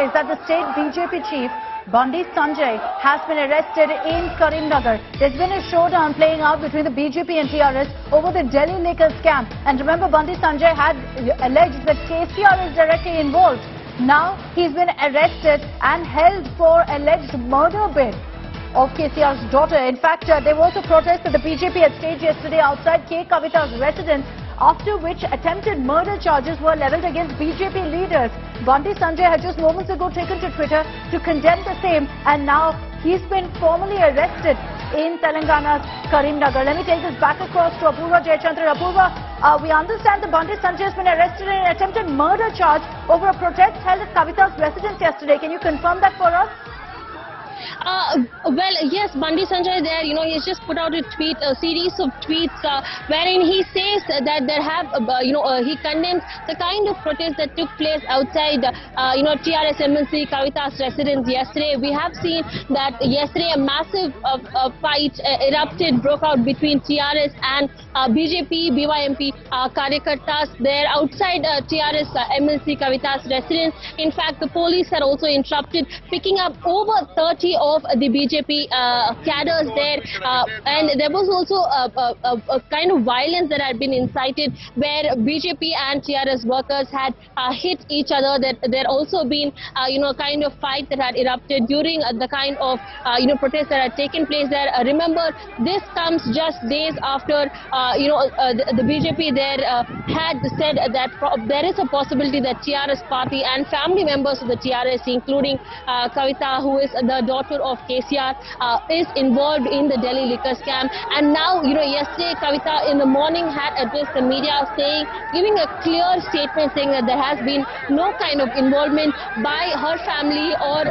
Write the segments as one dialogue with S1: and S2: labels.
S1: is that the state BJP chief Bandi Sanjay has been arrested in Karimnagar. There's been a showdown playing out between the BJP and TRS over the Delhi liquor scam. And remember, Bandi Sanjay had alleged that KCR is directly involved. Now he's been arrested and held for alleged murder bid of KCR's daughter. In fact, there was a protest that the BJP had staged yesterday outside Kavitha's residence, after which attempted murder charges were levelled against BJP leaders. Bandi Sanjay had just moments ago taken to Twitter to condemn the same, and now he's been formally arrested in Telangana's Karimnagar. Let me take this back across to Apurva Jayachandran. Apurva, we understand that Bandi Sanjay has been arrested in an attempted murder charge over a protest held at Kavitha's residence yesterday. Can you confirm that for us?
S2: Well, yes, Bandi Sanjay there, he's just put out a tweet, a series of tweets wherein he says that there have, he condemns the kind of protest that took place outside, TRS MLC Kavitha's residence yesterday. We have seen that yesterday a massive fight broke out between TRS and BJP, BYMP Karyakartas there outside TRS MLC Kavitha's residence. In fact, the police had also interrupted, picking up over 30 of the BJP cadres there, and there was also a kind of violence that had been incited where BJP and TRS workers had hit each other. That there also been a kind of fight that had erupted during the kind of protests that had taken place there. Remember, this comes just days after the BJP there had said that there is a possibility that TRS party and family members of the TRS, including Kavitha, who is the daughter of KCR, is involved in the Delhi liquor scam. And now, yesterday Kavitha in the morning had addressed the media giving a clear statement saying that there has been no kind of involvement by her family or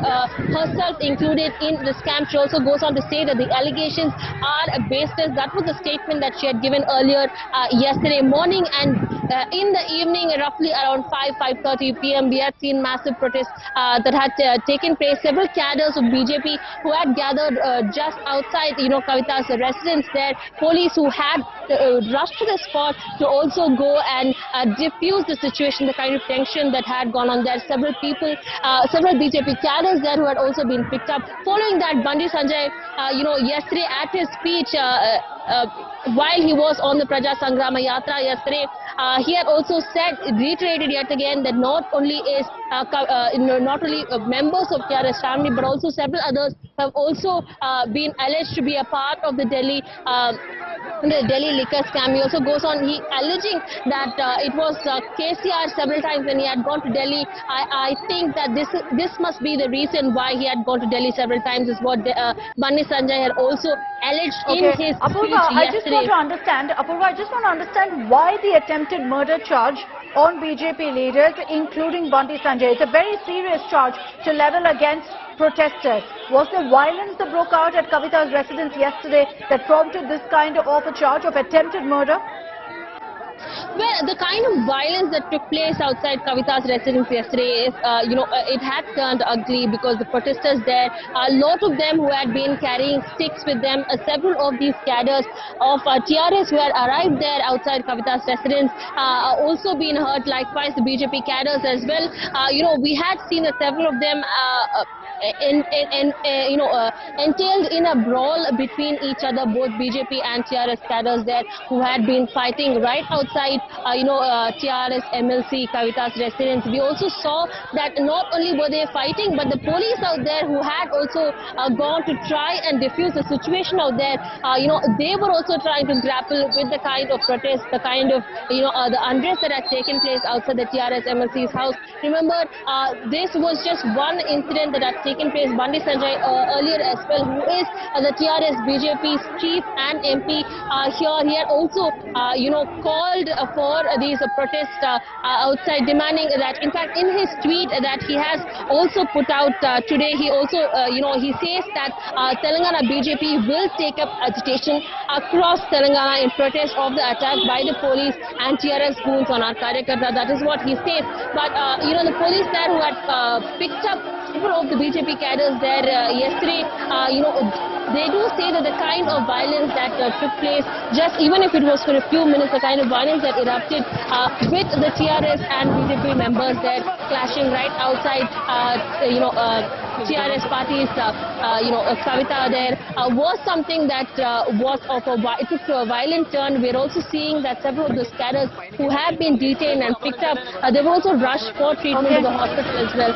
S2: herself included in the scam. She also goes on to say that the allegations are baseless. That was a statement that she had given earlier yesterday morning. And in the evening, roughly around 5:30 p.m., we had seen massive protests that had taken place. Several cadres of BJP who had gathered just outside, Kavitha's residence there. Police who had rushed to the spot to also go and diffuse the situation, the kind of tension that had gone on there. Several BJP cadres there who had also been picked up. Following that, Bandi Sanjay, yesterday at his speech, while he was on the Praja Sangrama Yatra yesterday, he had also reiterated yet again that not only members of TRS family, but also several others have also been alleged to be a part of the Delhi liquor scam. He also goes on, alleging that it was KCR several times when he had gone to Delhi. I think that this must be the reason why he had gone to Delhi several times, is what Bandi Sanjay had also alleged in his speech yesterday.
S1: Apurva, I just want to understand why the attempted murder charge on BJP leaders, including Bandi Sanjay. It's a very serious charge to level against protesters. Was there violence that broke out at Kavitha's residence yesterday that prompted this kind of a charge of attempted murder?
S2: Well, the kind of violence that took place outside Kavitha's residence yesterday is, it had turned ugly because the protesters there, a lot of them who had been carrying sticks with them, several of these cadres of TRS who had arrived there outside Kavitha's residence, also been hurt. Likewise, the BJP cadres as well. We had seen that several of them entailed in a brawl between each other, both BJP and TRS cadres there who had been fighting right outside TRS MLC Kavitha's residence. We also saw that not only were they fighting, but the police out there who had also gone to try and diffuse the situation out there, they were also trying to grapple with the kind of protest, the kind of the unrest that had taken place outside the TRS MLC's house. Remember, this was just one incident that had taken place. Bandi Sanjay earlier as well, who is the TRS BJP's chief and MP here, he had also called for these protests outside, demanding that, in fact, in his tweet that he has also put out today, he also he says that Telangana BJP will take up agitation across Telangana in protest of the attack by the police and TRS goons on our Karyakarta. That is what he says. But the police there who had picked up several of the BJP cadres there yesterday, they do say that the kind of violence that took place, just even if it was for a few minutes, the kind of violence that erupted with the TRS and BJP members there clashing right outside, TRS party's, Kavitha there, was something that it took a violent turn. We're also seeing that several of the cadres who have been detained and picked up, they've also rushed for treatment to the hospital as well.